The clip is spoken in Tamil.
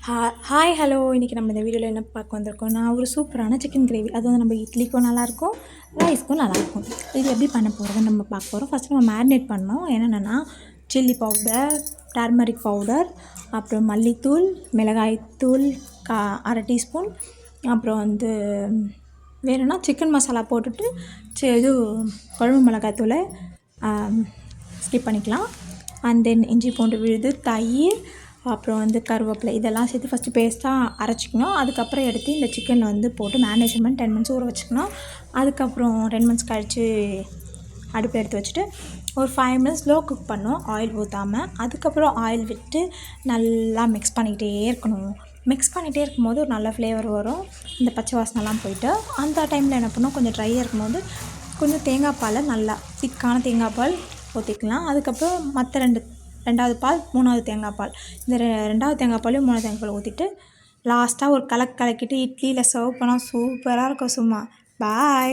ஹாய் ஹலோ இன்றைக்கி நம்ம இந்த வீடியோவில் என்ன பார்க்க வந்திருக்கோம்னா ஒரு சூப்பரான சிக்கன் கிரேவி. அது வந்து நம்ம இட்லிக்கும் நல்லாயிருக்கும், ரைஸ்க்கும் நல்லாயிருக்கும். இது எப்படி பண்ண போகிறதுன்னு நம்ம பார்க்க போகிறோம். ஃபஸ்ட்டு நம்ம மேரினேட் பண்ணோம். என்னென்னா சில்லி பவுடர், டர்மரிக் பவுடர், அப்புறம் மல்லித்தூள், மிளகாய்த்தூள் அரை டீஸ்பூன், அப்புறம் வந்து வேணும்னா சிக்கன் மசாலா போட்டுட்டு இது குழம்பு மிளகாய்த்தூளை ஸ்கிப் பண்ணிக்கலாம். அண்ட் தென் இஞ்சி பூண்டு விழுது, தயிர், அப்புறம் வந்து கருவேப்பிலை இதெல்லாம் சேர்த்து ஃபஸ்ட்டு பேஸ்ட்டாக அரைச்சிக்கணும். அதுக்கப்புறம் எடுத்து இந்த சிக்கனில் வந்து போட்டு மேரினேஷன் பண்ணி 10 மினிட்ஸ் ஊற வச்சுக்கணும். அதுக்கப்புறம் 10 மினிட்ஸ் கழித்து அடுப்பில் எடுத்து வச்சுட்டு ஒரு 5 மினிட்ஸ் லோ குக் பண்ணணும், ஆயில் ஊற்றாமல். அதுக்கப்புறம் ஆயில் விட்டு நல்லா மிக்ஸ் பண்ணிக்கிட்டே இருக்கணும். மிக்ஸ் பண்ணிகிட்டே இருக்கும்போது ஒரு நல்ல ஃப்ளேவர் வரும், இந்த பச்சை வாசனைலாம் போயிட்டு. அந்த டைமில் என்ன பண்ணணும், கொஞ்சம் ட்ரையாக இருக்கும்போது கொஞ்சம் தேங்காய் பாலை, நல்லா திக்கான தேங்காய் பால் ஊற்றிக்கலாம். அதுக்கப்புறம் மற்ற ரெண்டாவது பால், மூணாவது தேங்காய் பால், இந்த ரெண்டாவது தேங்காய் பாலையும் மூணாவது தேங்காய் பால் ஊற்றிட்டு லாஸ்ட்டாக ஒரு கலக்கிட்டு இட்லியில் சர்வ் பண்ணால் சூப்பராக இருக்கும். சும்மா பாய்.